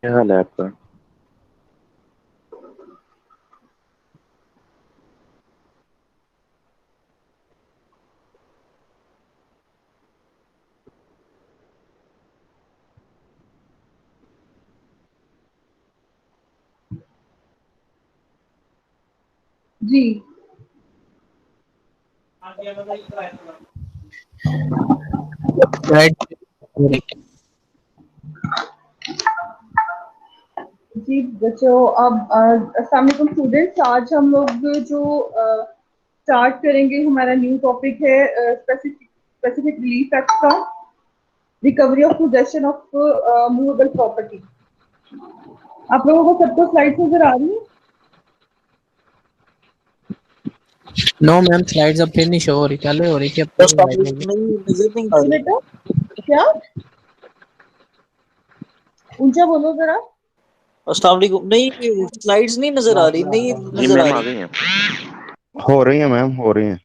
क्या हाल है आपका? जी। राइट। जी बच्चों, अब अस्सलाम वालेकुम स्टूडेंट्स। आज हम लोग जो स्टार्ट करेंगे, हमारा न्यू टॉपिक है स्पेसिफिक रिलीफ एक्ट का, recovery of possession of movable property. आप लोगों को सबको स्लाइड्स नजर आ रही है? नो मैम, स्लाइड्स अब फिर नहीं शो हो रही, पहले हो रही थी, अब फिर बस नहीं पब्लिक आई। नहीं नजर नहीं आ जी रही। बेटा, क्या? ऊंचा बोलो जरा। अस्सलाम वालेकुम। नहीं, स्लाइड्स नहीं नजर आ रही, नहीं जी नजर आ मैम आ रही। गई हैं। हो रही है मैम, हो रही है।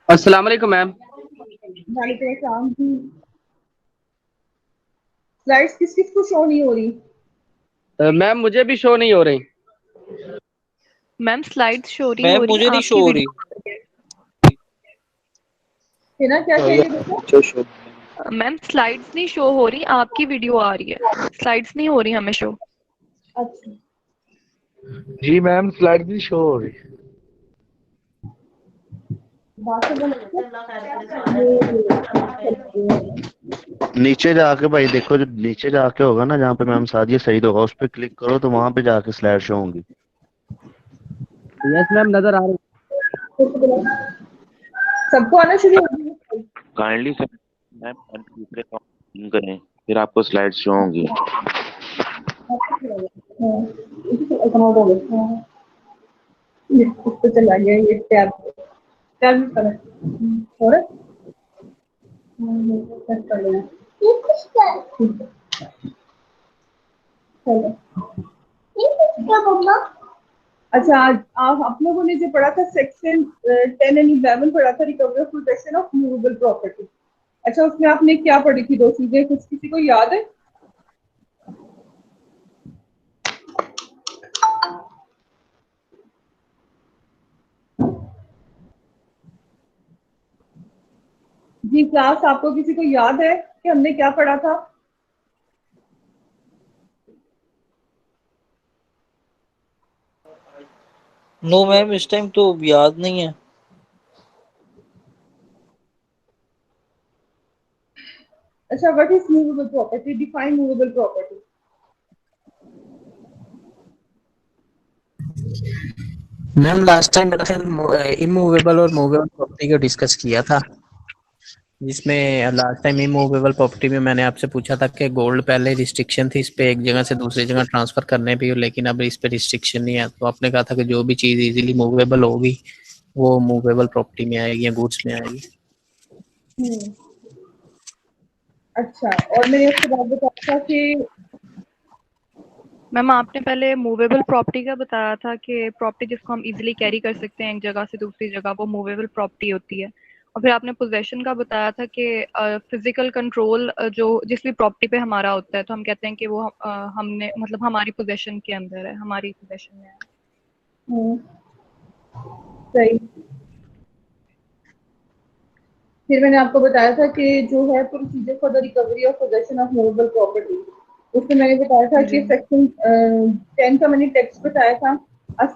अस्सलाम वालेकुम मैम। वालेकुम अस्सलाम जी। स्लाइड्स किस किस को शो नहीं हो रही? मैम मुझे भी शो नहीं हो रही। मैम स्लाइड शो नहीं हो मैम रही, मुझे नहीं शो आपकी हो रही। वीडियो। है ना, क्या चाहिए बेटा? मैम स्लाइड्स नहीं शो हो रही, आपकी वीडियो आ रही है। स्लाइड्स नहीं हो रही हमें शो। अच्छा, जी मैम, स्लाइड भी शो हो रही है। बात तो गलत है। ये नीचे जाके भाई देखो, जो नीचे जाके होगा ना, जहाँ पे मैम सादिया सईद होगा, उस पर क्लिक करो तो वहां पे जाके स्लाइड शो होंगी। यस मैम, नजर आ रही। सबको आना शुरू हो गया? काइंडली सर मैम दूसरे अकाउंट करें, फिर आपको स्लाइड शो होंगी। अकाउंट हो गया। इस पे चला गया ये टैब। टैब भी करें और सेट कर लेना। ये कुछ कर ठीक है, चलो। ये कुछ क्या मम्मा? अच्छा, आज आप लोगों ने जो पढ़ा था सेक्शन 10 एंड 11 पढ़ा था, recovery of possession of movable property. अच्छा, उसमें आपने क्या पढ़ी थी? दो चीजें कुछ किसी को याद है? जी क्लास, आपको किसी को याद है कि हमने क्या पढ़ा था? नो मैम, इस टाइम तो याद नहीं है। अच्छा, what is movable property? Define movable property. Ma'am last time मेरा ख्याल इमूवेबल और मूवेबल प्रॉपर्टी को डिस्कस किया था, जिसमें लास्ट टाइम इमूवेबल प्रॉपर्टी में मैंने आपसे पूछा था कि गोल्ड पहले रिस्ट्रिक्शन थी इस पे, एक जगह से दूसरी जगह ट्रांसफर करने पे, लेकिन अब इस पे रिस्ट्रिक्शन नहीं है। तो आपने कहा था कि जो भी चीज इजीली मूवेबल होगी वो मूवेबल प्रॉपर्टी में आएगी या गुड्स में आएगी। हम्म, अच्छा। और मैंने उसके बाद बताया था कि मैम आपने पहले मूवेबल प्रॉपर्टी का बताया था कि प्रॉपर्टी जिसको हम इजीली कैरी कर सकते हैं एक जगह से दूसरी जगह, वो मूवेबल प्रॉपर्टी होती है। और फिर आपने पोजेशन का बताया था कि फिजिकल कंट्रोल जो जिस भी प्रॉपर्टी पे हमारा होता है, तो हम कहते हैं कि वो हमने मतलब हमारी पोजेशन के अंदर है, हमारी पोजेशन में है। हम्म, सही। फिर मैंने आपको बताया था कि जो है procedure for the recovery of possession of movable property, उसमें मैंने बताया था कि जी सेक्शन 10 का मैंने टेक्स्ट बताया था। A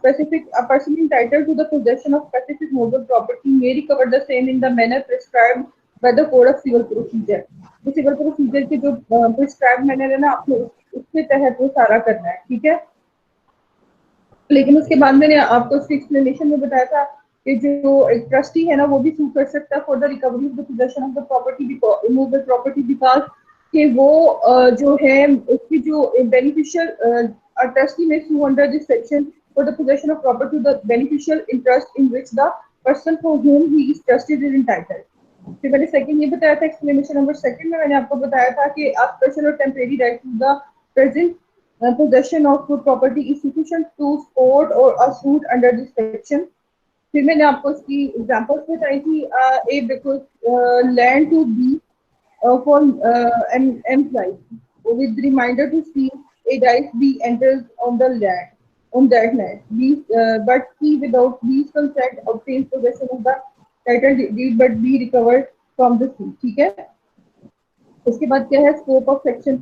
person entitled to the possession of specific movable property may recover the same in the manner prescribed by the code of civil procedure। तो सिविल प्रोसीजर के जो प्रिस्क्राइब मैनर है ना, आपको उसके तहत वो सारा करना है, ठीक है। लेकिन उसके बाद मैंने आपको उसकी एक्सप्लेनेशन में बताया था कि जो एक ट्रस्टी है ना, वो भी सू कर सकता है for the recovery of the possession of the property, movable property, because कि वो जो है उसकी जो बेनिफिशियल ट्रस्टी में sue under this section for the possession of property the beneficial interest in which the person for whom he is trusted is entitled। फिर मैंने second ये बताया था, एक्सप्लेनेशन नंबर सेकंड में मैंने आपको बताया था कि आप स्पेशल और temporary right to the present possession of property is sufficient to support or a suit under this section। फिर मैंने आपको इसकी एग्जांपल्स बताई थी। ए देखो, land to be for an employ with reminder to see a right B enters on the land, on that land. But he without B's consent obtains possession of the title deed, but B recovered from the C. ठीक है? उसके बाद क्या है scope of section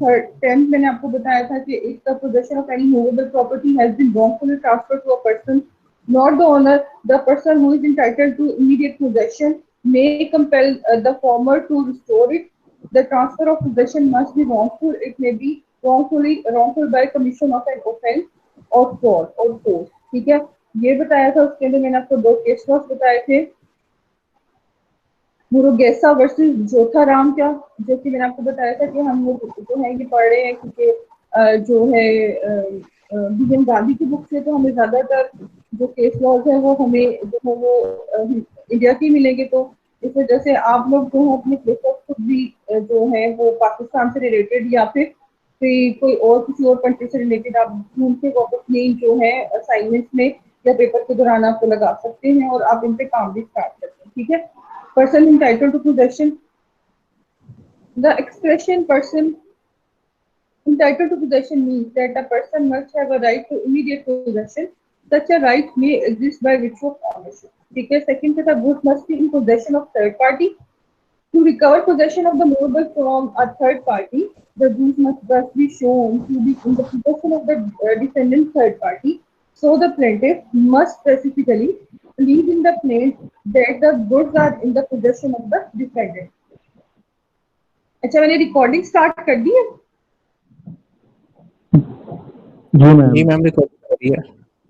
10 मैंने आपको बताया था कि if the possession of any movable property has been wrongfully transferred to a person not the owner, the person who is entitled to immediate possession may compel the former to restore it. The transfer of possession must be wrongful. It may be wrongful by commission of an offense or fraud or force. ठीक है, ये बताया था। उसके अंदर मैंने आपको दो केस लॉस बताए थे, मुरुगेसा वर्सेस जोथाराम का, जो कि मैंने आपको बताया था कि हम लोग जो है ये पढ़ रहे हैं क्योंकि जो है बीएन गांधी की बुक से तो हमें ज्यादातर जो केस लॉज है वो हमें जो है वो इंडिया के मिलेंगे। तो इस वजह से आप लोग जो है अपने केस लॉज खुद भी जो है वो पाकिस्तान से रिलेटेड या फिर कोई और किसी और कंट्री से रिलेटेड आप ढूंढ के वापस अपने जो है असाइनमेंट में या पेपर के दौरान आपको लगा सकते हैं और आप इन पे काम भी स्टार्ट करते हैं। ठीक है, person entitled to possession. The expression person entitled to possession means that a person must have a right to immediate possession. Such a right may exist by virtue of ownership. ठीक है, second है goods must be in possession of third party. To recover possession of the movable from a third party, the goods must be shown to be in the possession of the defendant third party. So the plaintiff must specifically believe in the plaint that the goods are in the possession of the defendant. अच्छा, मैंने recording start कर दी है? जी ma'am record कर रही है।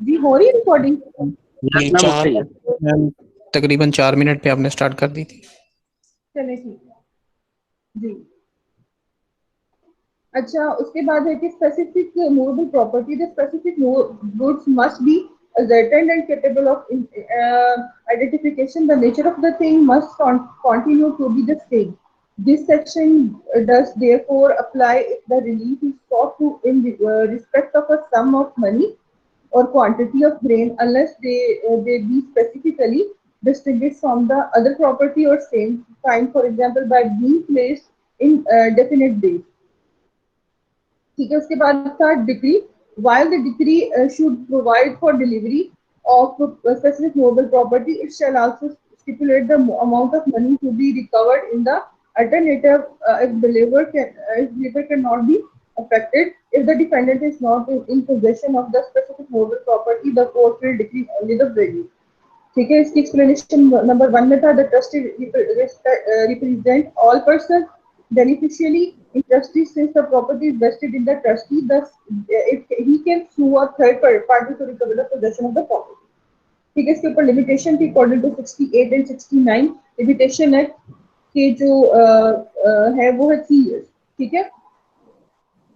जी हो रही है रिकॉर्डिंग? मैम तकरीबन 4 मिनट पे आपने स्टार्ट कर दी थी। चले ठीक है जी। अच्छा, उसके बाद है कि specific movable property, the specific goods must be ascertained and capable of identification. The nature of the thing must continue to be the same. This section does therefore apply if the relief is sought to in respect of a sum of money or quantity of grain, unless they be specifically distinguished from the other property or same kind, for example by being placed in definite days. ठीक है, उसके बाद था decree. While the decree should provide for delivery of specific movable property, it shall also stipulate the amount of money to be recovered. In the alternative, if delivery cannot be affected, if the defendant is not in possession of the specific movable property, the court will decree only the value. ठीक है, इसकी explanation number 1 में था, the trustee represent all persons beneficially in trustee since the property is vested in the trustee, thus if he can sue a third party to recover the possession of the property. ठीक है, इसके ऊपर limitation थी according to 68 and 69 limitation है कि जो है वो है 3 years. ठीक है,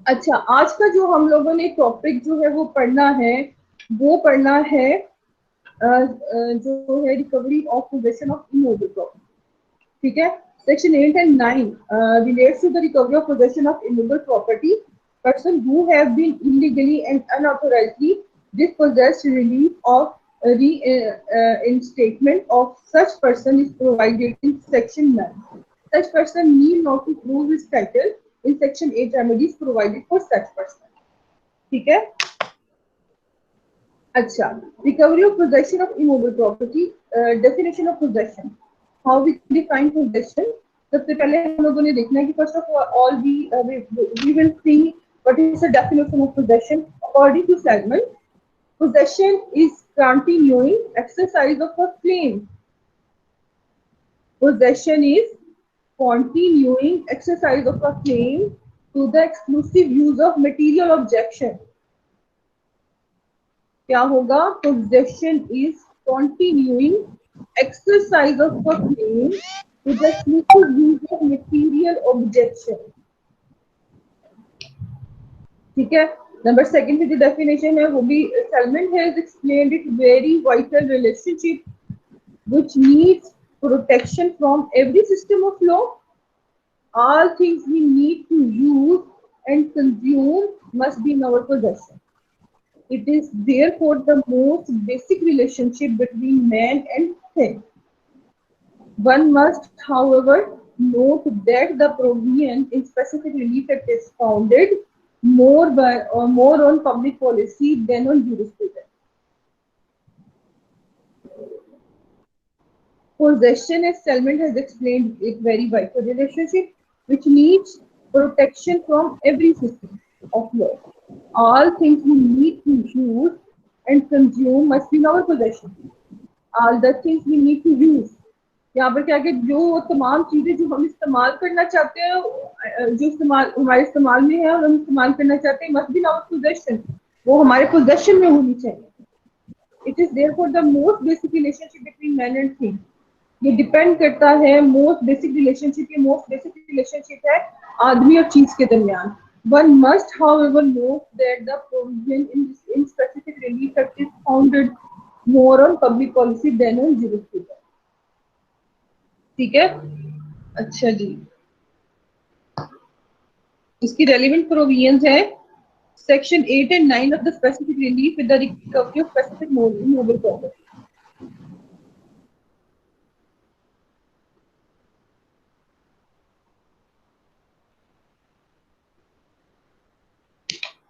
अच्छा आज का जो हम लोगों ने टॉपिक जो है वो पढ़ना है जो है recovery of possession of immovable property. ठीक है, Section 8 and 9 relates to the recovery of possession of immovable property. Person who have been illegally and unauthorizedly dispossessed, relief of reinstatement of such person is provided in Section 9. Such person need not to prove his title in Section 8. Remedies provided for such person. ठीक है, अच्छा recovery of possession of immovable property. Definition of possession. How we define possession? सबसे पहले हम लोगों ने देखना है कि first of all we will see what is the definition of possession according to Stallman. Possession is continuing exercise of a claim. Possession is continuing exercise of a claim to the exclusive use of material objection. क्या होगा? Possession is continuing exercise of a claim to the exclusive use of material objection. ठीक है, number 2 की जो definition है वो भी Stallman has explained it very vital relationship which needs protection from every system of law. All things we need to use and consume must be in our possession. It is therefore the most basic relationship between man and thing. One must, however, note that the provision in specific relief act is founded more on public policy than on jurisprudence. Possession, as Selman has explained it very well, a relationship which needs protection from every system of law. All things we need to use and consume must be in our possession. All the things we need to use. यहाँ पर क्या कि जो तमाम चीजें जो हम इस्तेमाल करना चाहते हैं, जो इस्तेमाल हमारे इस्तेमाल में है और हम इस्तेमाल करना चाहते हैं, must be in our possession, वो हमारे पोजेशन में होनी चाहिए. It is therefore the most basic relationship between man and thing. ये डिपेंड करता है, मोस्ट बेसिक रिलेशनशिप, ये मोस्ट बेसिक रिलेशनशिप है आदमी और चीज के दरमियान. One must, however, note that the provision in specific relief act is founded more on public policy than on jurisprudence. ठीक है, अच्छा जी. इसकी रेलिवेंट प्रोविजंस है section 8 and 9 of the specific relief with the recovery of specific movable property.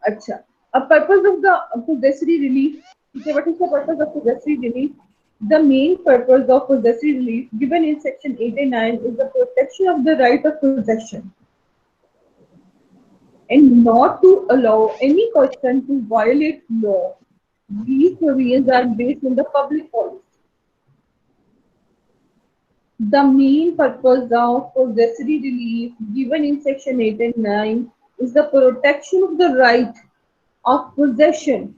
अच्छा, a purpose of the possessory relief. What is the purpose of possessory relief? The main purpose of possessory relief given in section 8 and 9 is the protection of the right of possession and not to allow any person to violate law. These provisions are based on the public policy. The main purpose of possessory relief given in section 8 and 9 is the protection of the right of possession.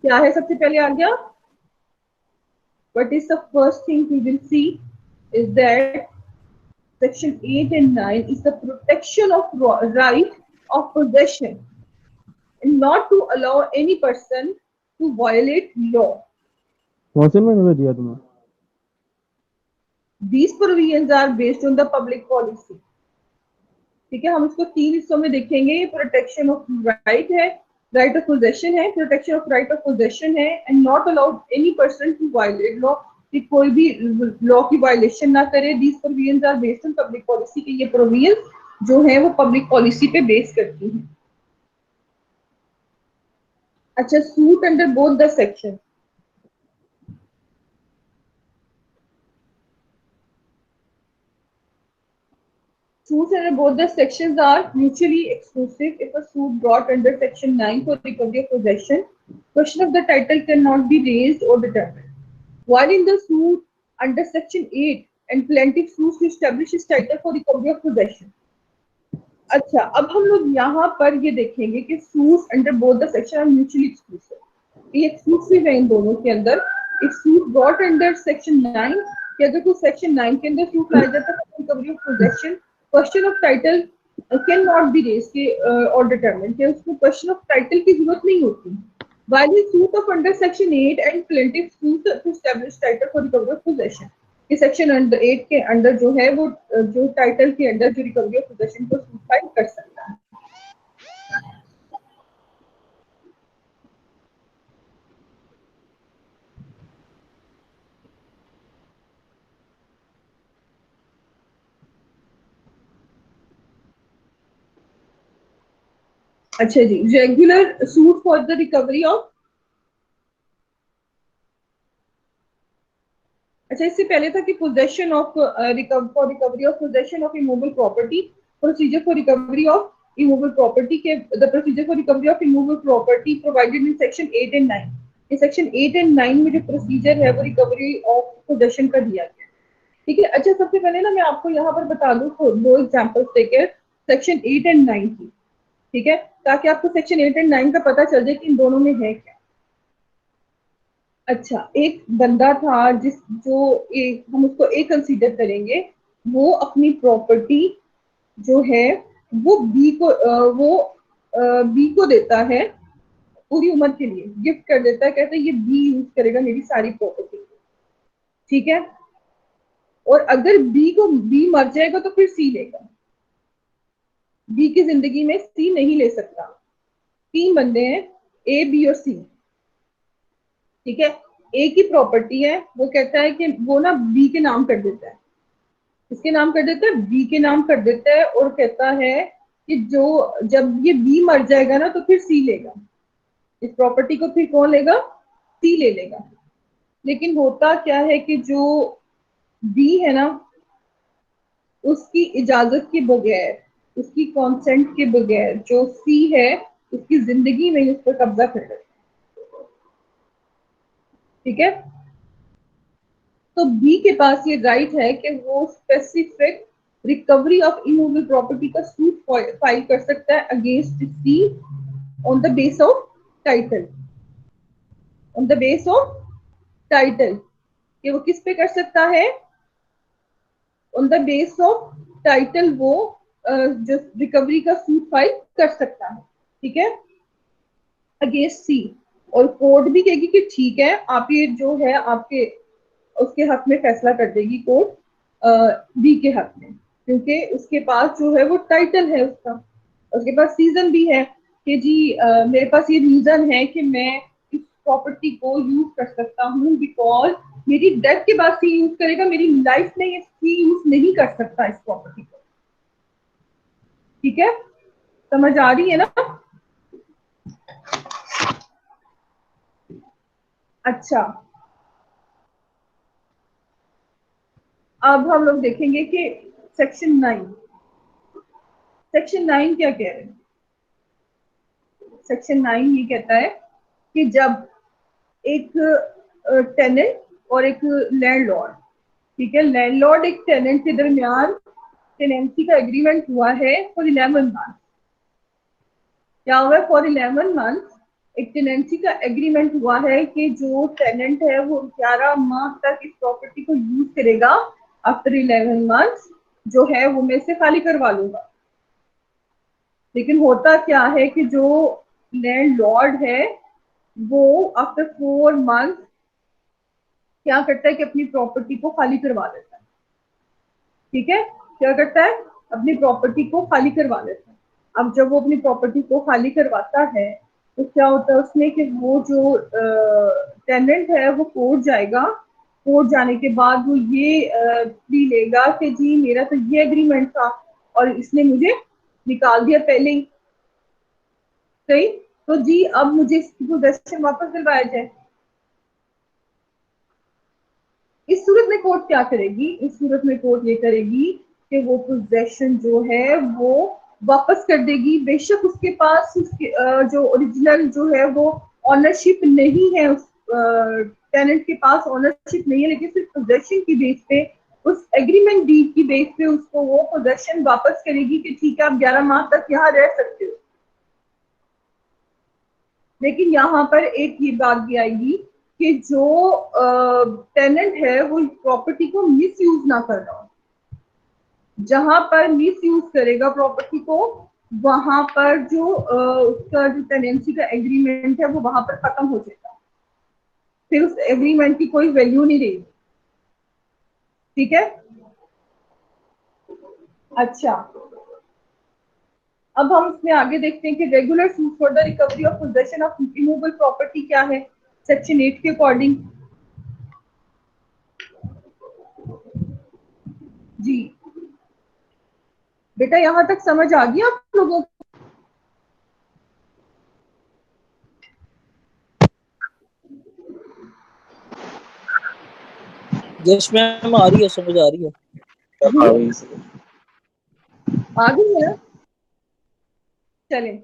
क्या है सबसे पहले आ गया? What is the first thing we will see is that section 8 and 9 is the protection of right of possession and not to allow any person to violate law. कौन से महीने में दिया तुम्हें? These provisions are based on the public policy. ठीक है, हम इसको 3 हिस्सों में देखेंगे. प्रोटेक्शन ऑफ राइट है, राइट ऑफ पोजेशन है, protection of right of possession है, and not allowed any person to violate law, कि कोई भी लॉ की वायलेशन ना करे. These provisions are based on public policy, कि ये प्रोविजंस जो है वो पब्लिक पॉलिसी पे बेस करती हैं. अच्छा, suit under both the section. Suits under both the sections are mutually exclusive. If a suit brought under section 9 for recovery of possession, question of the title cannot be raised or determined. While in the suit under section 8 and plaintiff sues to establish his title for recovery of possession. अच्छा, अब हम लोग यहाँ पर ये देखेंगे कि suits under both the section are mutually exclusive. ये exclusive है इन दोनों के अंदर. If suit brought under section 9, कि अगर कोई section 9 के अंदर suit लाया जाता है recovery of possession, question of title can not be raised और डिटरमिन्ड, कि उसको क्वेश्चन ऑफ टाइटल की जरूरत नहीं होती. While in suit of under section 8 and plaintiff suit to establish title for recovery of possession, कि सेक्शन 8 के under जो है वो जो टाइटल के अंडर जो रिकवरी ऑफ पोजेशन को सूट फाइल कर सकता है. अच्छा जी, regular suit for the recovery of. अच्छा, इससे पहले था कि possession of for recovery of possession of immovable property, procedure for recovery of immovable property के the procedure for recovery of immovable property provided in section 8 and 9. ये section 8 and 9 में जो procedure है वो रिकवरी ऑफ पोजेशन का दिया गया. ठीक है. अच्छा, सबसे पहले ना मैं आपको यहाँ पर बता दूं 2 एग्जांपल्स देकर सेक्शन 8 एंड 9 की. ठीक है, ताकि आपको सेक्शन 8 एंड 9 का पता चल जाए कि इन दोनों में है क्या. अच्छा, एक बंदा था हम उसको ए कंसीडर करेंगे. वो अपनी प्रॉपर्टी जो है वो बी को देता है पूरी उम्र के लिए, गिफ्ट कर देता है. कहते हैं ये बी यूज करेगा मेरी सारी प्रॉपर्टी. ठीक है, और अगर बी मर जाएगा तो फिर सी लेगा. बी की जिंदगी में सी नहीं ले सकता. 3 बंदे हैं, ए, बी और सी. ठीक है, ए की प्रॉपर्टी है, वो कहता है कि वो ना बी के नाम कर देता है. किसके नाम कर देता है? बी के नाम कर देता है, और कहता है कि जो जब ये बी मर जाएगा ना तो फिर सी लेगा, इस प्रॉपर्टी को फिर कौन लेगा, सी ले लेगा। लेकिन होता क्या है कि जो बी है ना उसकी इजाजत के बगैर, उसकी कॉन्सेंट के बगैर जो सी है उसकी जिंदगी में उस पर कब्जा कर लेता है। ठीक है, तो बी के पास ये राइट है कि वो specific recovery of immovable property का सूट फाइल कर सकता है against C on the base of title, on the base of title. कि वो किस पे कर सकता है, on the base of title वो जो रिकवरी का सूट फाइल कर सकता है। ठीक है, अगेंस्ट सी। और कोर्ट भी कहेगी कि ठीक है आप ये जो है आपके उसके हक में फैसला कर देगी कोर्ट बी के हक में, क्योंकि उसके पास जो है वो टाइटल है उसका, उसके पास सीजन भी है कि जी मेरे पास ये रीजन है कि मैं इस प्रॉपर्टी को यूज कर सकता हूँ बिकॉज मेरी डेथ के बाद सी यूज करेगा, मेरी लाइफ में ये सी यूज नहीं कर सकता इस प्रॉपर्टी को। ठीक है, समझ आ रही है ना? अच्छा, अब हम लोग देखेंगे कि सेक्शन 9, सेक्शन 9 क्या कह रहे हैं। सेक्शन 9 ये कहता है कि जब एक टेनेंट और एक लैंडलॉर्ड, ठीक है, लैंडलॉर्ड एक टेनेंट के दरमियान टेनेंसी का एग्रीमेंट हुआ है फॉर 11 मंथ। क्या हुआ है? फॉर 11 मंथ एक टेनेंसी का एग्रीमेंट हुआ है कि जो टेनेंट है वो 11 माह तक इस प्रॉपर्टी को यूज करेगा, आफ्टर 11 मंथ जो है वो मैं इसे खाली करवा लूंगा। लेकिन होता क्या है कि जो लैंडलॉर्ड है वो आफ्टर 4 मंथ क्या करता है कि अपनी प्रॉपर्टी को खाली करवा देता है। ठीक है, क्या करता है? अपनी प्रॉपर्टी को खाली करवा देता है। अब जब वो अपनी प्रॉपर्टी को खाली करवाता है तो क्या होता है उसमें कि वो जो टेनेंट है वो कोर्ट जाएगा, कोर्ट जाने के बाद वो ये प्ली लेगा कि जी मेरा तो ये एग्रीमेंट था और इसने मुझे निकाल दिया पहले ही, सही, तो जी अब मुझे इसकी पोजेशन वापस दिलवाया जाए। इस सूरत में कोर्ट क्या करेगी? इस सूरत में कोर्ट ये करेगी कि वो पोजेशन जो है वो वापस कर देगी। बेशक उसके पास उसके जो ओरिजिनल जो है वो ऑनरशिप नहीं है, उस टेनेंट के पास ऑनरशिप नहीं है, लेकिन सिर्फ पोजेशन की बेस पे, उस एग्रीमेंट डीड की बेस पे उसको वो पोजेशन वापस करेगी कि ठीक है आप 11 माह तक यहाँ रह सकते हो। लेकिन यहाँ पर एक ये बात भी आएगी कि जो टेनेंट है वो प्रॉपर्टी को मिस यूज ना कर रहा हो। जहां पर मिस यूज करेगा प्रॉपर्टी को वहां पर जो उसका जो टेनेंसी का एग्रीमेंट है वो वहां पर खत्म हो जाएगा, फिर उस एग्रीमेंट की कोई वैल्यू नहीं रहेगी। ठीक है, अच्छा, अब हम इसमें आगे देखते हैं कि regular suit for the recovery of possession of immovable property क्या है सेक्शन 8 के अकॉर्डिंग। जी बेटा यहां तक समझ आ गया आप लोगों को? यस मैम, आ रही है, समझ आ रही है। आ गई है? चलें,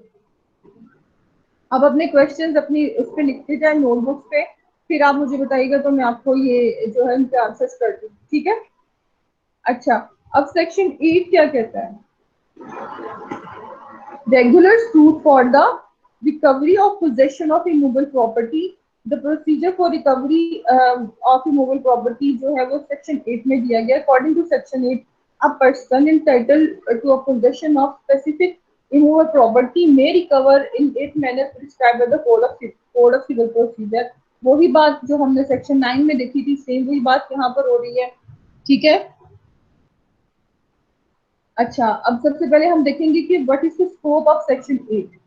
अब अपने क्वेश्चंस अपनी उस पे लिखते जाए नोटबुक पे, फिर आप मुझे बताइएगा तो मैं आपको ये जो है उनके आंसर्स कर दूँ। ठीक है, अच्छा, अब सेक्शन 8 क्या कहता है? Regular suit for the recovery of possession of immovable property, the procedure for recovery of immovable property जो है वो सेक्शन 8 में दिया गया। According to section 8 a person entitled to a possession of specific immovable property may recover in its manner prescribed by the code of civil procedure। वही बात जो हमने सेक्शन 9 में देखी थी, सेम वही बात यहाँ पर हो रही है। ठीक है, अच्छा, अब सबसे पहले हम देखेंगे कि what is the scope of section 8।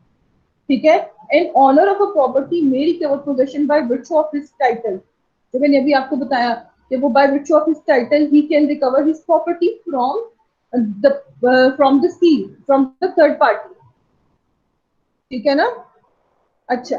ठीक है, an owner of a property may recover possession by virtue of his title, जो मैंने अभी आपको बताया कि वो by virtue of his title ही can recover his property from from the C, from the third party. ठीक है ना? अच्छा,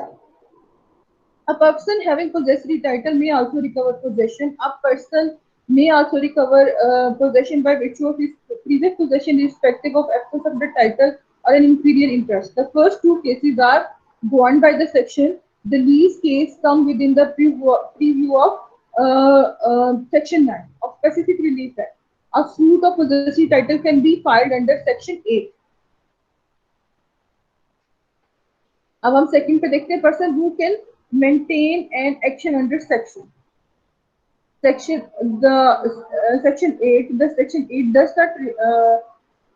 a person having possessory title may also recover possession. A person may also recover possession by virtue of his previous possession irrespective of absence of the title or an inferior interest. The first two cases are governed by the section. The least case come within the preview of section 9 of Specific Relief Act. A suit of possessory title can be filed under section 8. अब हम second पे देखते हैं, person who can maintain an action under section 8. The section 8 does not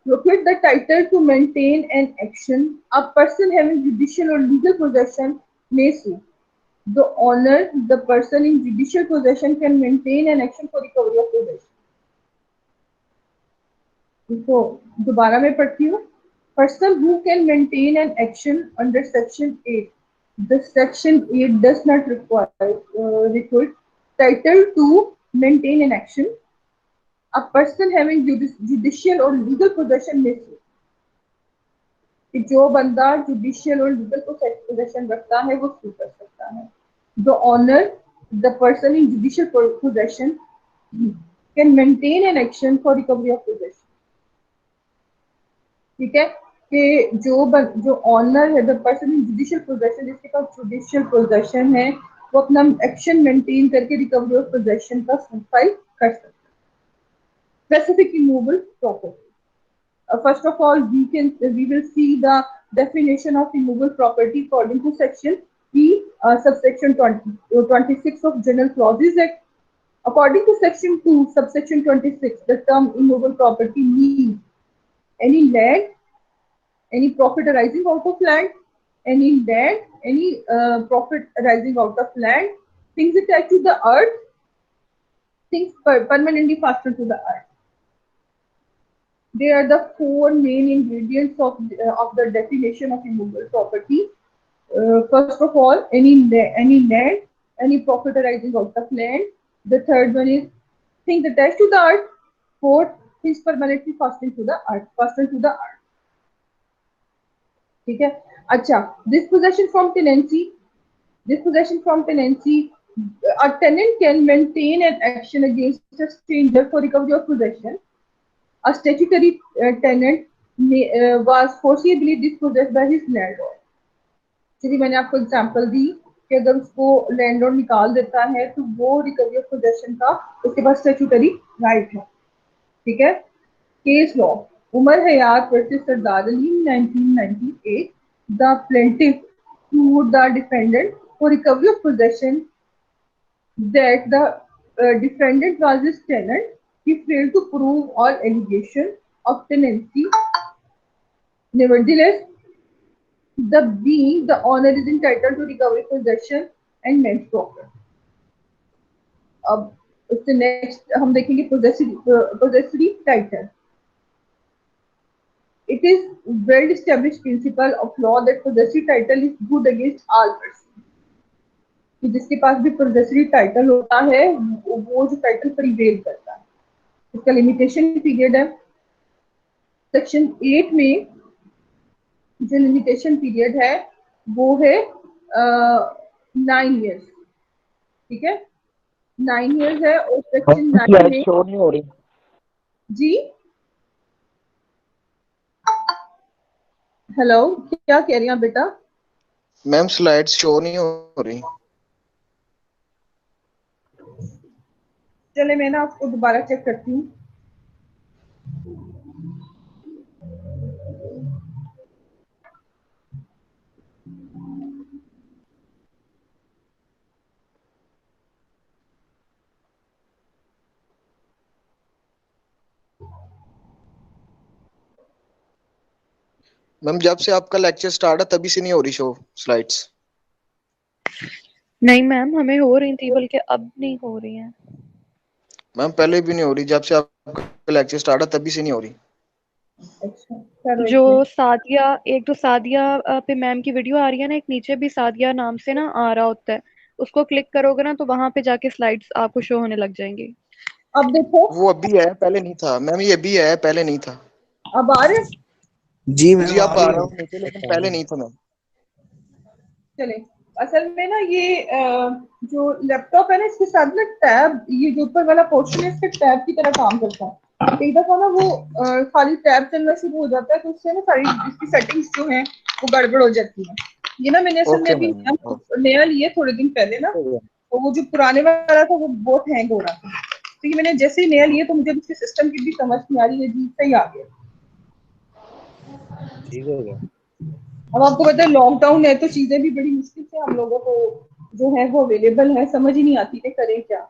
prohibit the title to maintain an action. A person having judicial or legal possession may sue. The owner, the person in judicial possession, can maintain an action for recovery of possession. इसको दोबारा मैं पढ़ती हूँ. Person who can maintain an action under section 8. The section 8 does not require title to maintain an action. A person having judicial or legal possession may sue. कि जो बंदा judicial और legal possession रखता है वो sue कर सकता है. The owner, the person in judicial possession, can maintain an action for recovery of possession. ठीक है कि जो ऑनर है, the person in judicial possession, जिसके पास जुडिशियल पोजेशन है, वो अपना एक्शन मेंटेन करके रिकवरी ऑफ पोजेशन का सूट फाइल कर सकता है. Specific immovable property. First of all we will see the definition of immovable property according to section E, subsection 26 of General Clauses Act. According to section 2, subsection 26, the term immovable property means any land, any profit arising out of land, any profit arising out of land, things attached to the earth, things permanently fastened to the earth. They are the four main ingredients of the definition of immovable property. First of all, any land, any profit arising out of land. The third one is things attached to the earth. Fourth, things permanently fastened to the earth. ठीक है. अच्छा, dispossession from tenancy. A tenant can maintain an action against a stranger for recovery of possession. A statutory tenant was forcibly dispossessed by his landlord. चलिए मैंने आपको example दी कि अगर उसको landlord निकाल देता है तो वो रिकवरी ऑफ पोजेशन का उसके पास स्टैट्यूटरी राइट है. ठीक है. Case law. Umar Hayat versus Sardar Ali in 1998, the plaintiff sued the defendant for recovery of possession that the defendant was his tenant. He failed to prove all allegations of tenancy. Nevertheless, the owner is entitled to recovery possession and man's property. अब उससे next हम देखेंगे possessory title. It is well-established principle of law that possessory title is good against all persons. कि जिसके पास भी possessory title होता है वो जो title prevail करता है. इसका limitation period है. Section 8 में जो limitation period है वो है 9 years. ठीक है. 9 years है और Section 9 में शो नहीं हो रही. जी हेलो, क्या कह रही हैं बेटा? मैम स्लाइड्स शो नहीं हो रही. चले मैं ना आपको दोबारा चेक करती हूँ. मैम जब से आपका लेक्चर स्टार्ट है तभी से नहीं हो रही शो स्लाइड्स. नहीं मैम, हमें हो रही थी, बल्कि अब नहीं हो रही हैं. मैम पहले भी नहीं हो रही, जब से आपका लेक्चर स्टार्ट है तभी से नहीं हो रही. अच्छा, जो सादिया, एक तो सादिया पे मैम की वीडियो आ रही है ना, एक नीचे भी सादिया नाम से ना आ रहा होता है, उसको क्लिक करोगे ना तो वहां पे जाके स्लाइड्स आपको शो होने लग जाएंगी. अब देखो, वो अभी है, पहले नहीं था मैम, ये अभी है, पहले नहीं था। अब आ रहे हैं? जी मैम जी आ अब रही आ है। रहा हूँ नीचे, लेकिन पहले नहीं था मैम। चले, असल में ना ये जो लैपटॉप है ना, इसके साथ ना टैब, ये जो ऊपर वाला पोर्शन है इसका टैब की तरह काम करता है। एक दफा ना वो खाली टैब चलना शुरू हो जाता है तो उससे ना सारी इसकी सेटिंग्स जो है वो गड़बड़ हो जाती है। ये ना मैंने असल में ओके अभी मैम। नया लिया थोड़े दिन पहले ना, तो वो जो पुराने वाला था वो बहुत हैंग हो रहा था। तो ये मैंने जैसे ही नया लिया तो मुझे इसके सिस्टम की भी समझ नहीं आ रही है जी, सही आ गया। ठीक हो गया। अब आपको पता है लॉकडाउन है तो चीजें भी बड़ी मुश्किल से हम लोगों को जो है वो अवेलेबल है, समझ ही नहीं आती कि करें क्या।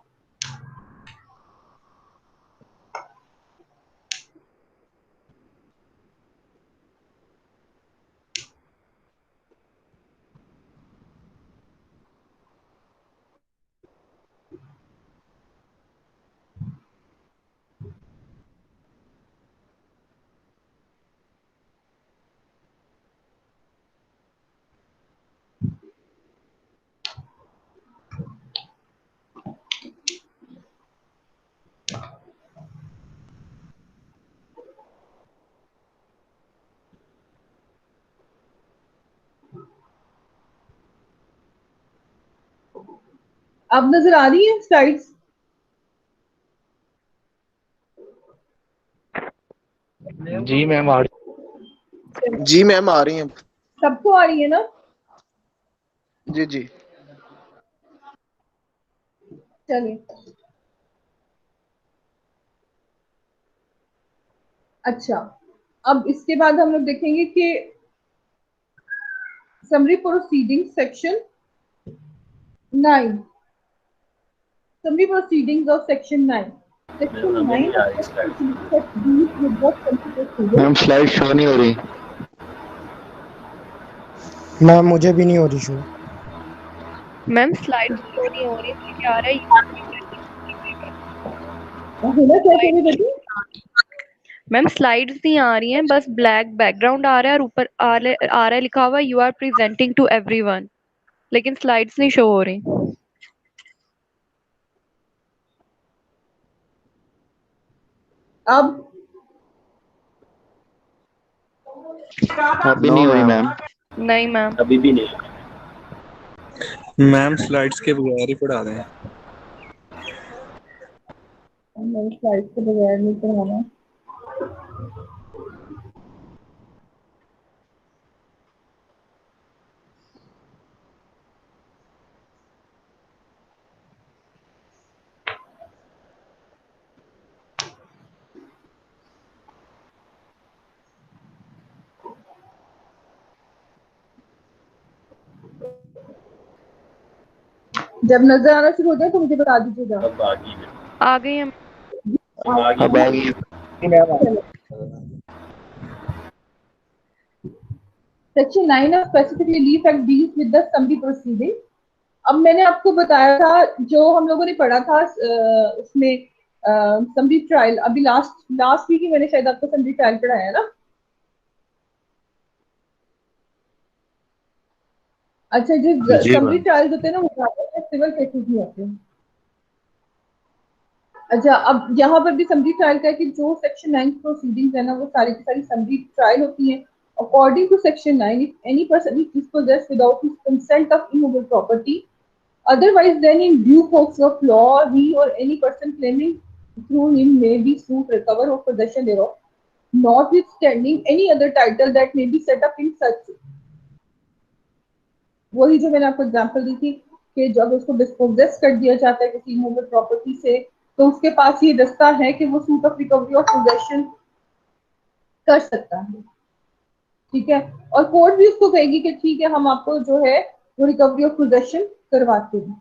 अब नजर आ रही है स्लाइड्स? जी मैम आ जी मैम आ रही हैं। सबको आ रही है ना? जी जी। चलिए, अच्छा, अब इसके बाद हम लोग देखेंगे कि summary proceeding section 9, summary proceedings of section 9। Section 9 ma'am slide show नहीं हो रही। मैम मुझे भी नहीं हो रही शो। मैम स्लाइड शो नहीं हो रही, मुझे क्या आ रहा है है ना, क्या कह रही बेटी? मैम स्लाइड्स नहीं आ रही हैं, बस ब्लैक बैकग्राउंड आ रहा है और ऊपर आ रहा है लिखा हुआ you are presenting to everyone, लेकिन स्लाइड्स नहीं शो हो रही। अब अभी नो नहीं हो रही मैम। मैम। नहीं मैम। अभी भी नहीं। मैम स्लाइड्स के बगैर ही पढ़ा दें। मेरे स्लाइड के बगैर नहीं पढ़ाना। जब नजर आना शुरू हो जाए तो मुझे बता दीजिएगा। अब आ गई है। आ गई है। अब आ गई। Section 9 of specifically leaf act deals with the summary proceeding. अब मैंने आपको बताया था, जो हम लोगों ने पढ़ा था उसमें समरी ट्रायल, अभी लास्ट लास्ट वीक ही मैंने शायद आपको समरी ट्रायल पढ़ाया है ना। अच्छा, जो जी समरी मैम। ट्रायल्स होते हैं ना वो ज्यादातर सिविल केसेस में होते हैं। अच्छा, अब यहाँ पर भी समरी ट्रायल का है कि जो सेक्शन 9 प्रोसीडिंग्स है ना वो सारी की सारी समरी ट्रायल होती हैं। According to section 9, if any person is dispossessed without his consent of immovable property, otherwise then in due course of law he or any person claiming through him may be sued, recover or possession thereof, notwithstanding any other title that may be set up in such। वही जो मैंने आपको example दी थी कि जब उसको dispossess कर दिया जाता है किसी इमूवेबल प्रॉपर्टी से, तो उसके पास ये दस्ता है कि वो suit of recovery of possession कर सकता है। ठीक है, और कोर्ट भी उसको कहेगी कि ठीक है हम आपको जो है वो रिकवरी ऑफ पोजेशन करवाते हैं।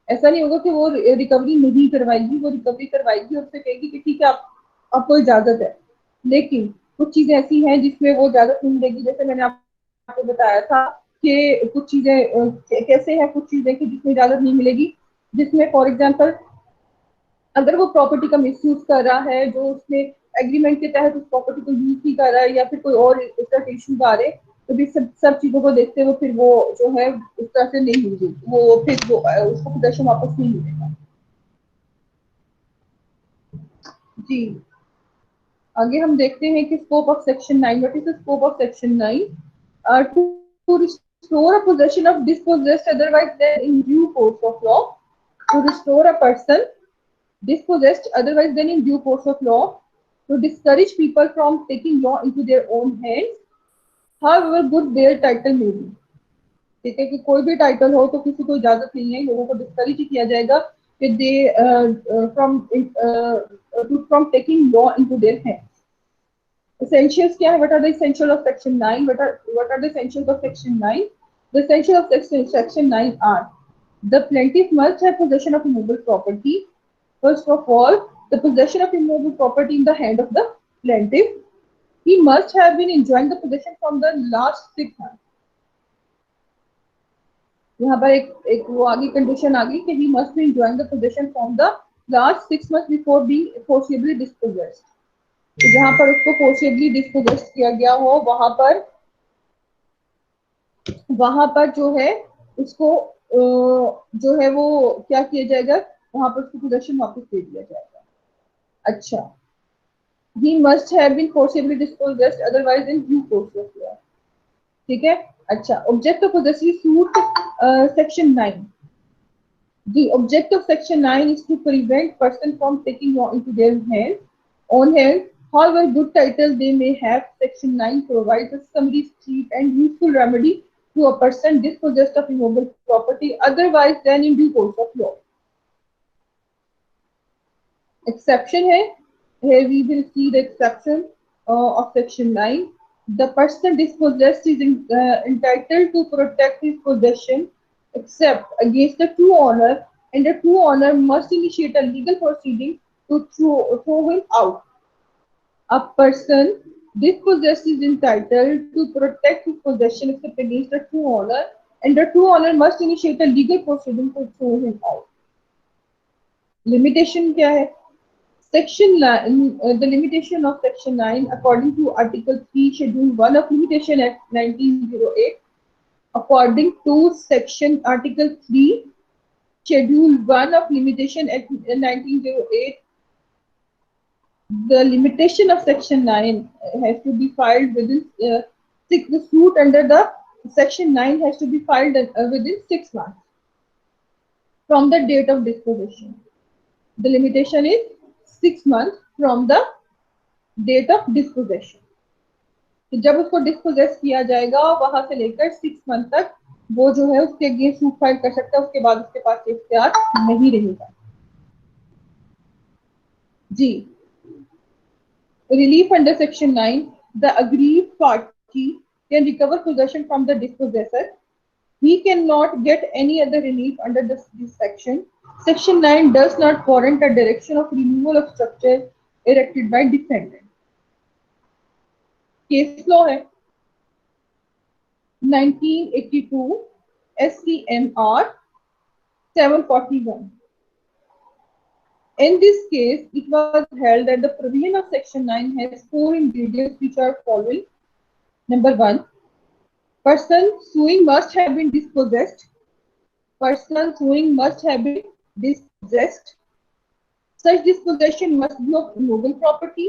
ऐसा नहीं होगा कि वो रिकवरी नहीं करवाएगी, वो रिकवरी करवाएगी और उससे कहेगी कि ठीक है आपको इजाजत है। लेकिन कुछ चीजें ऐसी हैं जिसमें वो इजाजत नहीं देगी, जैसे मैंने आपको बताया था कि कुछ चीजें कैसे हैं, कुछ चीजें कि जिसमें इजाजत नहीं मिलेगी, जिसमें फॉर एग्जाम्पल अगर वो प्रॉपर्टी का मिसयूज कर रहा है, जो उसने एग्रीमेंट के तहत उस प्रॉपर्टी को यूज नहीं कर रहा है, या फिर कोई और इसका इश्यूज आ रहे, तो भी सब चीजों को देखते हुए फिर वो जो है उस तरह से नहीं होगी, वो फिर वो उसको पोजेशन वापस नहीं मिलेगा। जी आगे हम देखते हैं कि scope of section 9, what is the scope of section 9? To restore a possession of dispossessed otherwise than in due course of law, to restore a person dispossessed otherwise than in due course of law, to discourage people from taking law into their own hands, however good their title may be. ठीक है कि कोई भी title हो तो किसी को इजाजत नहीं है, लोगों को डिस्करेज ही किया जाएगा कि they from taking law into their hands. Essentials क्या है? What are the essentials of section 9? What are the essentials of section 9? The essentials of section 9 are: the plaintiff must have possession of immovable property. First of all, the possession of immovable property in the hand of the plaintiff. He must have been enjoying the possession from the last 6 months. यहाँ पर एक वो आगे condition आ गई कि he must be enjoying the possession from the last 6 months before being forcibly dispossessed. तो जहाँ पर उसको forcibly dispossessed किया गया हो वहां पर जो है उसको जो है वो क्या किया जाएगा, वहां पर उसको पोजेशन वापस दे दिया जाएगा. अच्छा, he must have been forcibly dispossessed otherwise in due course of law. ठीक है. अच्छा, object of possessory suit section 9. The object of section 9 is to prevent person from taking law into their own hands. However good title they may have, section 9 provides a summary, cheap and useful remedy to a person dispossessed of immovable property otherwise than in due course of law. Exception है. Here we will see the exception of section 9. The person dispossessed is entitled to protect his possession except against the true owner, and the true owner must initiate a legal proceeding to throw him out. A person dispossessed is entitled to protect his possession except against the true owner, and the true owner must initiate a legal proceeding to throw him out. Limitation क्या है? Section 9, the limitation of section 9 according to article 3 schedule 1 of limitation act 1908. According to section article 3 schedule 1 of limitation act 1908, the limitation of section 9 has to be filed within the suit under the section 9 has to be filed within 6 months from the date of disposition. The limitation is 6 months from the date of dispossession. तो जब उसको dispossess किया जाएगा वहां से लेकर 6 month तक वो जो है उसके अगेंस्ट सूट फाइल कर सकता है, उसके बाद उसके पास इख्तियार नहीं रहेगा. जी, relief under section 9. The aggrieved party can recover possession from the dispossessor. He cannot get any other relief under this section. Section 9 does not warrant a direction of removal of structure erected by defendant. Case law है 1982 SCMR 741. In this case, it was held that the provision of section 9 has 4 ingredients which are following. Number 1, person suing must have been dispossessed. Person suing must have been dispossessed. Such dispossession must be of immovable property.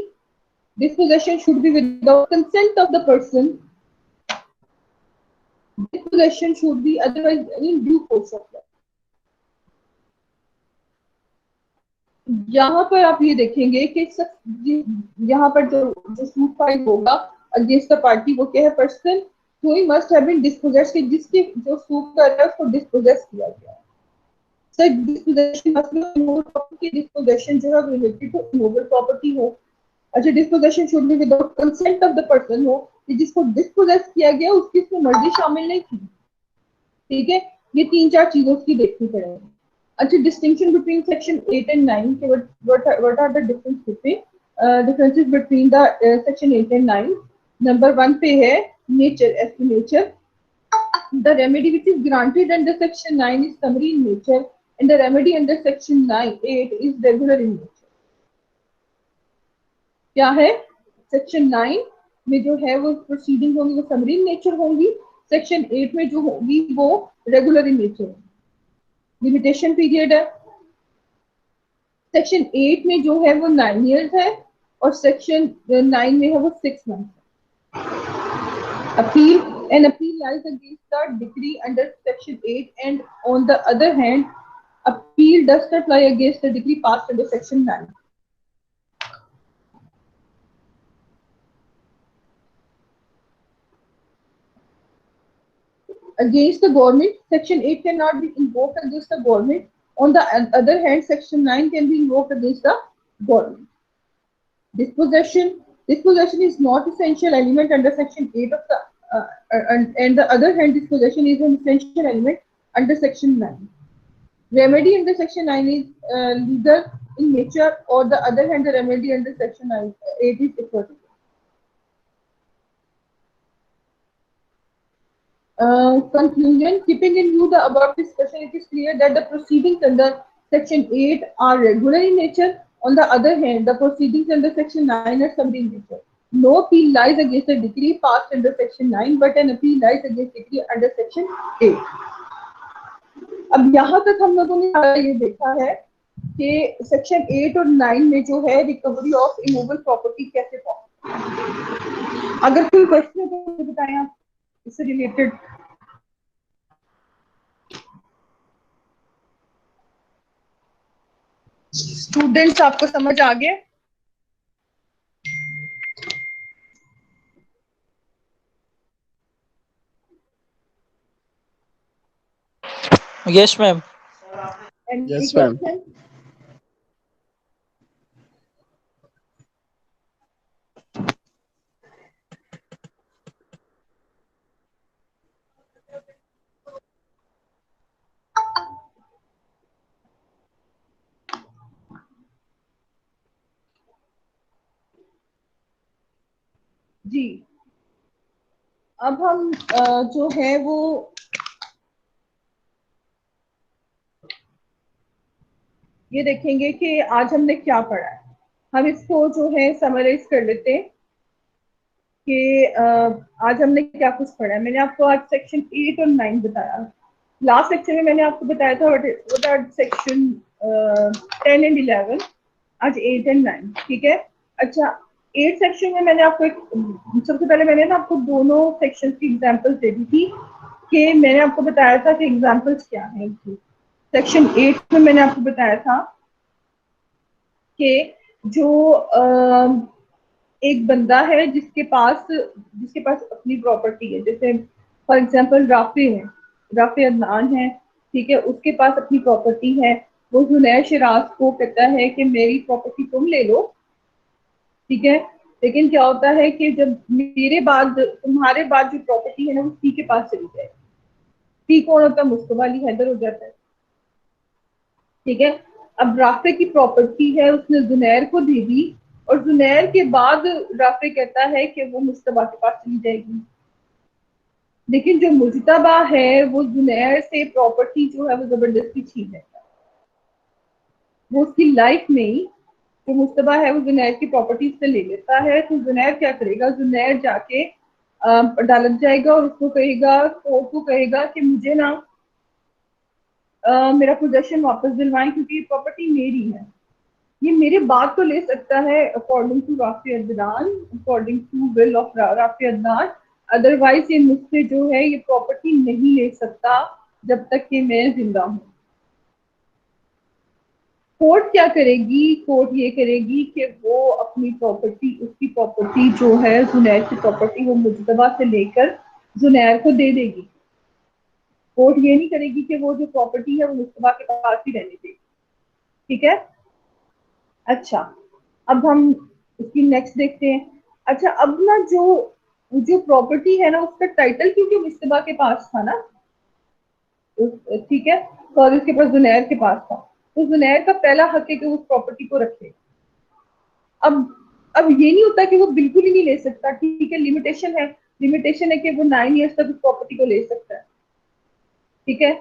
Dispossession should be without consent of the person. Dispossession should be otherwise in due course of law. यहाँ पर आप ये देखेंगे कि यहाँ पर जो suit file होगा अगेंस्ट द पार्टी वो क्या है? Person suing must have been dispossessed, जिसके जो सूट कर रहा है उसको डिस्पोजेस किया गया है. Such dispossession must be immovable property. Dispossession जो है रिलेटेड टू इमूवेबल प्रॉपर्टी हो. अच्छा, dispossession should be without consent of the person हो कि जिसको डिस्पोजेस किया गया उसकी इसमें मर्जी शामिल नहीं थी. ठीक है, ये 3-4 चीजों की देखनी पड़ेगी. अच्छा, डिस्टिंक्शन बिटवीन सेक्शन 8 एंड 9 के what are the differences between the section 8 and 9. Number 1 पे है nature. As to nature, the remedy which is granted under section 9 is summary in nature and the remedy under section 8 is regular in nature. क्या है? Section 9 में जो है वो proceeding होंगी वो समरी इन नेचर होंगी. सेक्शन 8 में जो होगी वो रेगुलर इन नेचर होगी. लिमिटेशन पीरियड है. सेक्शन 8 में जो है वो 9 years है और सेक्शन 9 में है वो 6 months। Appeal, an appeal lies against the decree under section 8 and on the other hand appeal does not lie against the decree passed under section 9। Against the government, section 8 cannot be invoked against the government. On the other hand, section 9 can be invoked against the government। Dispossession is not essential element under section 8 of the and the other hand dispossession is an essential element under section 9। Remedy under section 9 is legal in nature, or the other hand the remedy under section 8 is equitable। Conclusion: keeping in view the above discussion, it is clear that the proceedings under section 8 are regular in nature. On the other hand, the proceedings under section 9 are summary in nature। No appeal lies against the decree passed under section 9, but an appeal lies against decree under section 8। अब यहाँ तक हम लोगों ने ये देखा है कि सेक्शन 8 और 9 में जो है रिकवरी ऑफ इमूवेबल प्रॉपर्टी कैसे पॉसिबल। अगर कोई क्वेश्चन है तो बताएं आप इससे रिलेटेड। स्टूडेंट्स आपको समझ आ गया? Yes, ma'am. Yes, ma'am. जी, अब हम जो है वो ये देखेंगे कि आज हमने क्या पढ़ा है। हम इसको जो है समराइज कर लेते हैं कि आज हमने क्या कुछ पढ़ा है। मैंने आपको आज सेक्शन 8 और 9 बताया। लास्ट सेक्शन में मैंने आपको बताया था व्हाट आर सेक्शन 10 एंड 11, आज 8 एंड 9, ठीक है। अच्छा, 8 सेक्शन में मैंने आपको सबसे पहले मैंने ना आपको दोनों सेक्शन की एग्जांपल्स दे दी थी कि मैंने आपको बताया था कि एग्जांपल्स क्या हैं इनकी। सेक्शन 8 में मैंने आपको बताया था कि जो एक बंदा है जिसके पास अपनी प्रॉपर्टी है, जैसे फॉर एग्जांपल राफे अदनान है, ठीक है, उसके पास अपनी प्रॉपर्टी है। वो जुनैर शिराज को कहता है कि मेरी प्रॉपर्टी तुम ले लो, ठीक है, लेकिन क्या होता है कि जब तुम्हारे बाद जो प्रॉपर्टी है ना वो सी के पास चली जाए। सी कौन होता है? मुस्तफा अली हैदर हो जाता है, ठीक है। अब राफे की प्रॉपर्टी है, उसने जुनैर को दे दी और जुनैर के बाद राफे कहता है कि वो मुस्तफा के पास चली जाएगी, लेकिन जो मुजतबा है वो जुनैर से प्रॉपर्टी जो है वो जबरदस्ती छीन लेता है। वो उसकी लाइफ में ही जो मुस्तबा है वो जुनैर की प्रॉपर्टी से ले लेता है। तो जुनैर क्या करेगा? जुनैर जाके अदालत जाएगा और उसको कहेगा, कोर्ट को कहेगा कि मुझे ना मेरा पोजेशन वापस दिलवाएं क्योंकि ये प्रॉपर्टी मेरी है। ये मेरे बाद तो ले सकता है according to Rafi Adnan, according to will of Rafi Adnan, otherwise ये मुझसे जो है ये प्रॉपर्टी नहीं ले सकता जब तक कि मैं जिंदा हूँ। कोर्ट क्या करेगी? कोर्ट ये करेगी कि वो अपनी प्रॉपर्टी, उसकी प्रॉपर्टी जो है जुनैर की प्रॉपर्टी, वो मुजतबा से लेकर जुनैर को दे देगी। कोर्ट ये नहीं करेगी कि वो जो प्रॉपर्टी है वो मुस्तफा के पास ही रहने देगी, ठीक है। अच्छा, अब हम इसकी नेक्स्ट देखते हैं। अच्छा, अब ना जो प्रॉपर्टी है ना उसका टाइटल क्योंकि मुस्तफा के पास था ना, ठीक है, और उसके पास जुनैर के पास था, तो जुनैर का पहला हक है कि उस प्रॉपर्टी को रखे। अब ये नहीं होता कि वो बिल्कुल ही नहीं ले सकता, ठीक है, लिमिटेशन है कि वो 9 years तक उस प्रॉपर्टी को ले सकता है, ठीक है।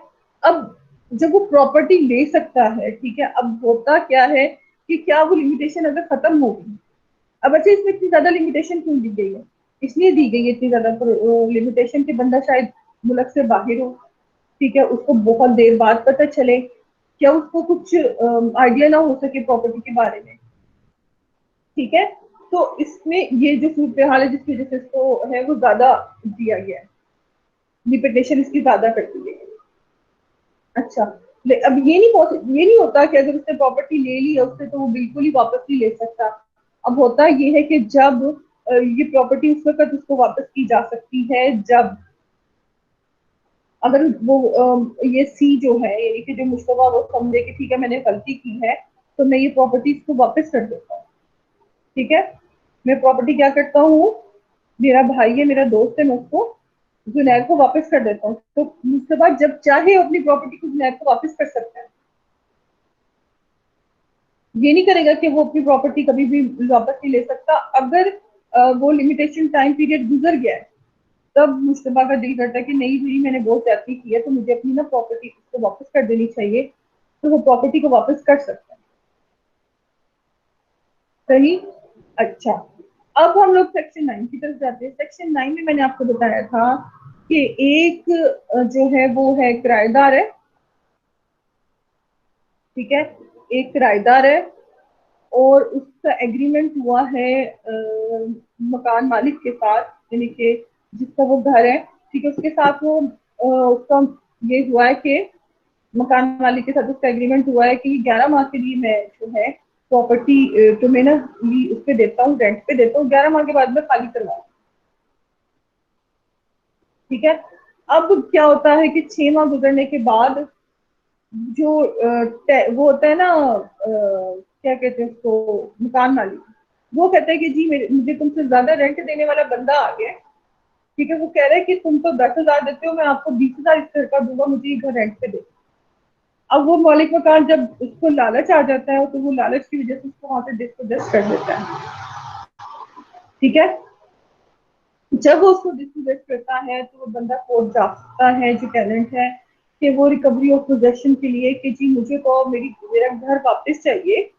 अब जब वो प्रॉपर्टी ले सकता है, ठीक है, अब होता क्या है कि क्या वो लिमिटेशन अगर खत्म हो गई, अब अच्छा इसमें इतनी ज्यादा लिमिटेशन क्यों दी गई है? इसलिए दी गई है इतनी ज्यादा लिमिटेशन कि बंदा शायद मुल्क से बाहर हो, ठीक है, उसको बहुत देर बाद पता चले क्या उसको कुछ आइडिया ना हो सके प्रॉपर्टी के बारे में, ठीक है। तो इसमें ये जो सूरत हाल है जिसकी वजह से इसको है वो ज्यादा दिया गया है, रिपीटेशन इसकी ज्यादा कर दी गई है। अच्छा, अब ये नहीं होता कि अगर उसने प्रॉपर्टी ले ली है उससे तो वो बिल्कुल ही वापस नहीं ले सकता। अब होता ये है कि जब ये प्रॉपर्टी उस वक्त उसको वापस की जा सकती है जब अगर वो ये सी जो है यानी कि जो मुश्तबा वो समझे कि ठीक है मैंने गलती की है तो मैं ये प्रॉपर्टी इसको वापस कर देता हूँ, ठीक है। मैं प्रॉपर्टी क्या करता हूँ, मेरा भाई है मेरा दोस्त है, मैं उसको जुनैद को वापस कर देता हूँ। तो मुश्तबा जब चाहे अपनी प्रॉपर्टी को जुनैद को वापस कर सकता है, ये नहीं करेगा कि वो अपनी प्रॉपर्टी कभी भी वापस नहीं ले सकता। अगर वो लिमिटेशन टाइम पीरियड गुजर गया है तब मुश्तबा का दिल करता है कि नहीं भाई मैंने बहुत ज्यादती की है तो मुझे अपनी ना प्रॉपर्टी को वापस कर देनी चाहिए, तो वो प्रॉपर्टी को वापस कर सकता है। सही। अच्छा, अब हम लोग सेक्शन 9 की तरफ जाते हैं। सेक्शन 9 में मैंने आपको बताया था कि एक जो है वो है किराएदार है, ठीक है, एक किराएदार है और उसका एग्रीमेंट हुआ है मकान मालिक के साथ, यानी कि जिसका वो घर है, ठीक है, उसके साथ वो उसका ये हुआ है कि मकान मालिक के साथ उसका एग्रीमेंट हुआ है कि 11 माह के लिए मैं जो है प्रॉपर्टी तो मैं ना उस पे देता हूँ, रेंट पे देता हूँ, 11 माह के बाद में खाली करवाऊँ, ठीक है। अब क्या होता है कि 6 माह गुजरने के बाद जो वो होता है ना क्या कहते हैं उसको, मकान मालिक, वो कहता है कि जी मुझे तुमसे ज्यादा रेंट देने वाला बंदा आ गया है, ठीक है। वो कह रहा है कि तुम तो 10,000 देते हो, मैं आपको 20,000 इस घर का दूंगा, मुझे ये घर रेंट पे दे। अब वो मालिक मकान जब उसको लालच आ जाता है तो वो लालच की वजह से उसको वहां से डिस्पोजेस कर देता है, ठीक है। जब वो उसको डिस्पोजेस करता है तो वो बंदा कोर्ट जा सकता है जो टेनेंट है कि वो रिकवरी ऑफ पोजेशन के लिए कि जी मुझे तो मेरा घर वापस चाहिए,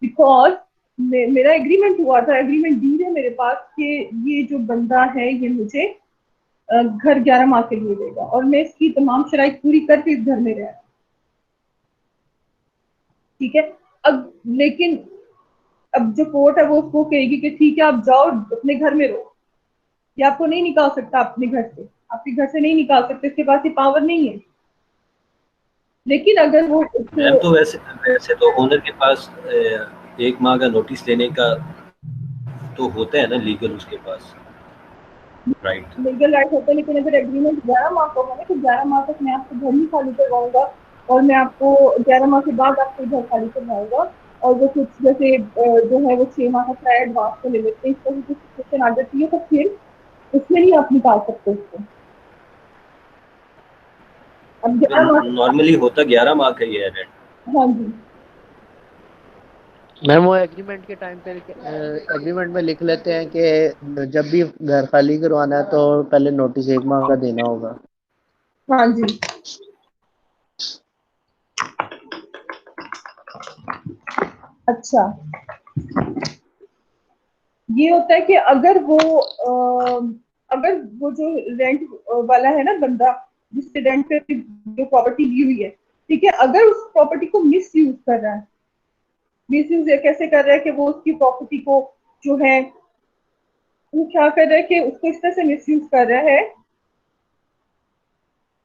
बिकॉज मेरा एग्रीमेंट हुआ था, एग्रीमेंट डीड है मेरे पास कि ये जो बंदा है ये मुझे घर 11 माह के लिए देगा और मैं इसकी तमाम शराइत पूरी करके इस घर में रह, ठीक है। अब लेकिन अब जो कोर्ट है वो उसको कहेगी कि ठीक है आप जाओ अपने घर में रहो, ये आपको नहीं निकाल सकता अपने घर से, आपके घर से नहीं निकाल सकते, इसके पास ये पावर नहीं है। लेकिन अगर वो मैम तो वैसे तो ओनर के पास 1 माह का नोटिस लेने का तो होता है ना लीगल, उसके पास राइट, लीगल राइट होता है, लेकिन अगर एग्रीमेंट 11 माह का होगा तो 11 माह तक मैं आपको घर नहीं खाली करवाऊंगा और मैं आपको 11 माह के बाद आपको घर खाली करवाऊंगा और वो कुछ जैसे जो है वो 6 माह का किराया एडवांस को ले लेते हैं, इस तरह की सिचुएशन आ जाती है तो फिर उसमें नहीं आप निकाल सकते उसको। अब 11 माह नॉर्मली होता 11 माह का ही है रेंट। हाँ जी मैम वो एग्रीमेंट के टाइम पे एग्रीमेंट में लिख लेते हैं कि जब भी घर खाली करवाना है तो पहले नोटिस 1 माह का देना होगा। हाँ जी। अच्छा, ये होता है कि अगर वो जो रेंट वाला है ना बंदा जिससे रेंट पे जो प्रॉपर्टी ली हुई है, ठीक है, अगर उस प्रॉपर्टी को मिस यूज कर रहा है, मिस यूज कैसे कर रहा है कि वो उसकी प्रॉपर्टी को जो है वो क्या कर रहा है कि उसको इस तरह से मिस यूज कर रहा है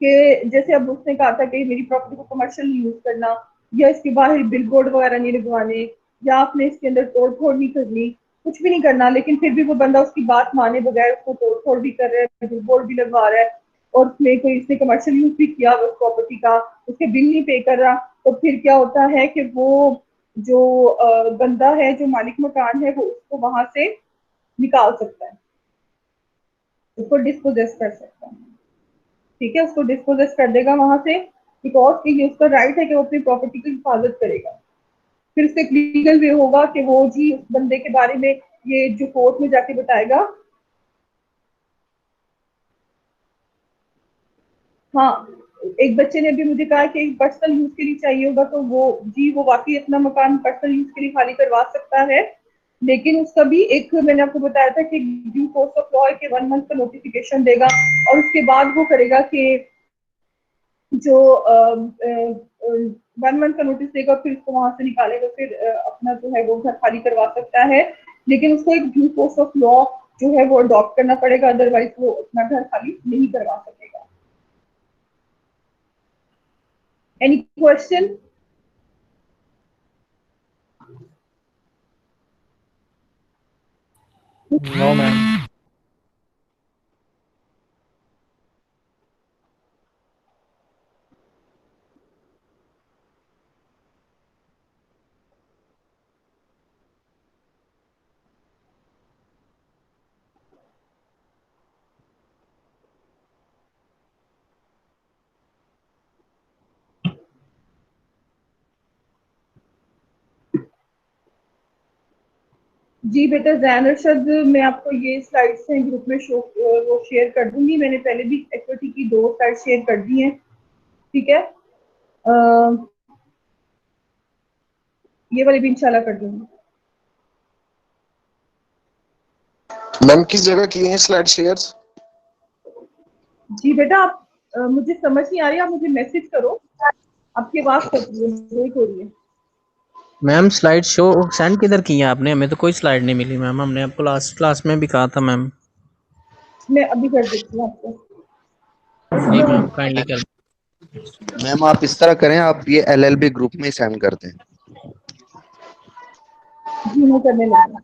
कि जैसे अब उसने कहा था कि मेरी प्रॉपर्टी को कमर्शियल यूज करना या इसके बाहर बिल बोर्ड वगैरह नहीं लगवाने या आपने इसके अंदर तोड़ फोड़ नहीं करनी, कुछ भी नहीं करना, लेकिन फिर भी वो बंदा उसकी बात माने बगैर उसको तोड़ फोड़ भी कर रहा है, बिल बोर्ड भी लगवा रहा है और उसमें कोई इसने कमर्शियल यूज भी किया उस प्रॉपर्टी का, उसके बिल नहीं पे कर रहा, तो फिर क्या होता है कि वो जो बंदा है जो मालिक मकान है वो उसको वहां से निकाल सकता है, उसको डिस्पोजेस कर सकता है, ठीक है, उसको डिस्पोजेस कर देगा वहां से बिकॉज ये उसका राइट है कि वो अपनी प्रॉपर्टी की हिफाजत करेगा। फिर उससे एक लीगल वे होगा कि वो जी उस बंदे के बारे में ये जो कोर्ट में जाके बताएगा। हाँ, एक बच्चे ने भी मुझे कहा कि पर्सनल यूज के लिए चाहिए होगा तो वो वाकई अपना मकान पर्सनल यूज के लिए खाली करवा सकता है, लेकिन उसका भी एक मैंने आपको बताया था कि ड्यू कोर्स ऑफ लॉ के 1 मंथ का नोटिफिकेशन देगा और उसके बाद वो करेगा कि जो 1 मंथ का नोटिस देगा, फिर उसको वहां से निकालेगा, फिर अपना जो है वो घर खाली करवा सकता है, लेकिन उसको एक ड्यू कोर्स ऑफ लॉ जो है वो अडॉप्ट करना पड़ेगा, अदरवाइज वो अपना घर खाली नहीं करवा सकेगा। Any question? No ma'am. जी बेटा जैन अरशद, मैं आपको ये स्लाइड्स हैं ग्रुप में वो शेयर कर दूंगी। मैंने पहले भी एक्टिविटी की 2 स्लाइड शेयर कर दी हैं, ठीक है। ये वाली भी इंशाल्लाह कर दूंगी। मैम किस जगह किए हैं स्लाइड शेयर्स? जी बेटा आप मुझे समझ नहीं आ रही, आप मुझे मैसेज करो, आपकी आवाज ब्रेक हो रही है। मैम स्लाइड शो सेंड किधर किया आपने? हमें तो कोई स्लाइड नहीं मिली मैम, हमने आपको लास्ट क्लास में भी कहा था मैम। मैं अभी कर देती हूँ आपको। जी मैम काइंडली कर। मैम आप इस तरह करें, आप ये LLB ग्रुप में सेंड कर दें। जी मैं करने लगी।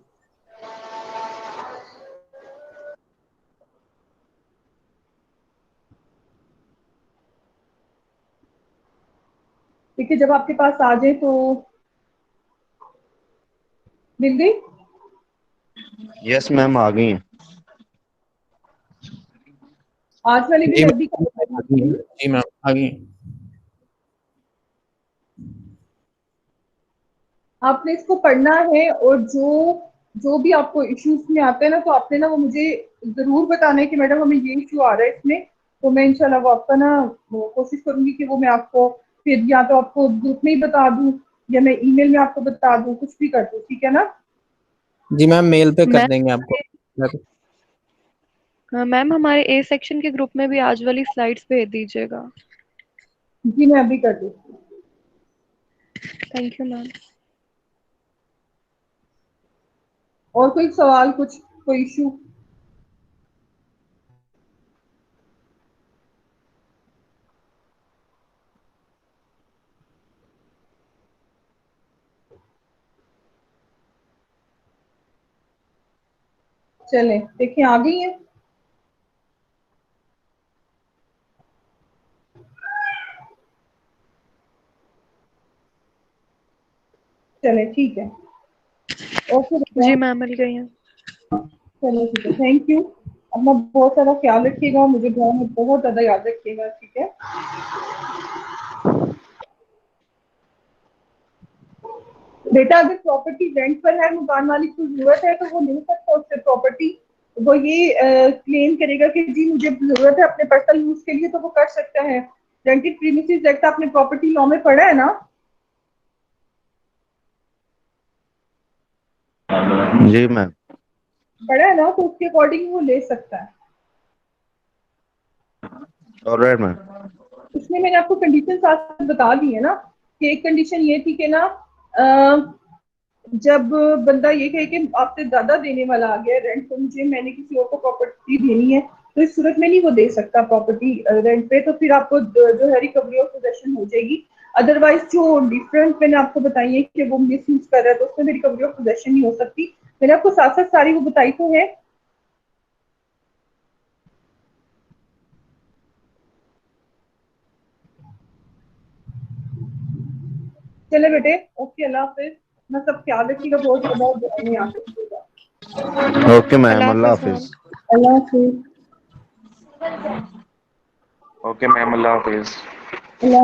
ठीक है, जब आपके पास आ जाए तो मिल गई। यस मैम आ गई हैं। आज वाली भी जी जल्दी मैम आ गई। आपने इसको पढ़ना है, और जो भी आपको इश्यूज में आते हैं ना, तो आपने ना वो मुझे जरूर बताना है कि मैडम हमें ये इशू आ रहा है इसमें, तो मैं इंशाल्लाह वो आपका ना कोशिश करूंगी कि वो मैं आपको फिर या तो आपको ग्रुप में ही बता दूं, या मैं ईमेल में आपको बता दूं, कुछ भी कर दूं, ठीक है ना। जी मैम मेल पे कर देंगे आपको। मैम हमारे ए सेक्शन के ग्रुप में भी आज वाली स्लाइड्स भेज दीजिएगा। जी मैं अभी कर दूँ। Thank you ma'am. और कोई सवाल, कुछ कोई इशू? चले देखिए आ गई है। चले ठीक है, ओके जी मैम मिल गई हैं। चलो ठीक है, थैंक यू। अपना बहुत सारा ख्याल रखिएगा, मुझे बहुत ज्यादा याद रखिएगा, ठीक है। बेटा अगर प्रॉपर्टी रेंट पर है, मकान मालिक को जरूरत है, तो वो ले सकता है उससे प्रॉपर्टी। वो ये क्लेम करेगा कि जी मुझे जरूरत है अपने पर्सनल यूज के लिए, तो वो कर सकता है। रेंटेड प्रीमिसेस एक्ट आपने प्रॉपर्टी लॉ में पढ़ा है ना? जी मैम पढ़ा है ना, तो उसके अकॉर्डिंग वो ले सकता है। Alright ma'am. इसमें मैंने आपको कंडीशन साथ बता दी है ना, कि एक कंडीशन ये थी कि ना जब बंदा ये कहे कि आपसे ज्यादा देने वाला आ गया रेंट, तो मुझे मैंने किसी और को प्रॉपर्टी देनी है, तो इस सूरत में नहीं वो दे सकता प्रॉपर्टी रेंट पे, तो फिर आपको जो है रिकवरी ऑफ पोजेशन हो जाएगी। अदरवाइज जो डिफरेंस मैंने आपको बताई है कि वो मिस यूज कर रहा है, तो उसमें रिकवरी ऑफ पोजेशन नहीं हो सकती। मैंने आपको साथ साथ सारी वो बताई तो है। चले बेटे, ओके, अल्लाह हाफिज। अपना सब ख्याल रखिएगा, बहुत ज्यादा दुआ में याद रखिएगा। ओके मैम, अल्लाह हाफिज। अल्लाह हाफिज। ओके मैम, अल्लाह हाफिज।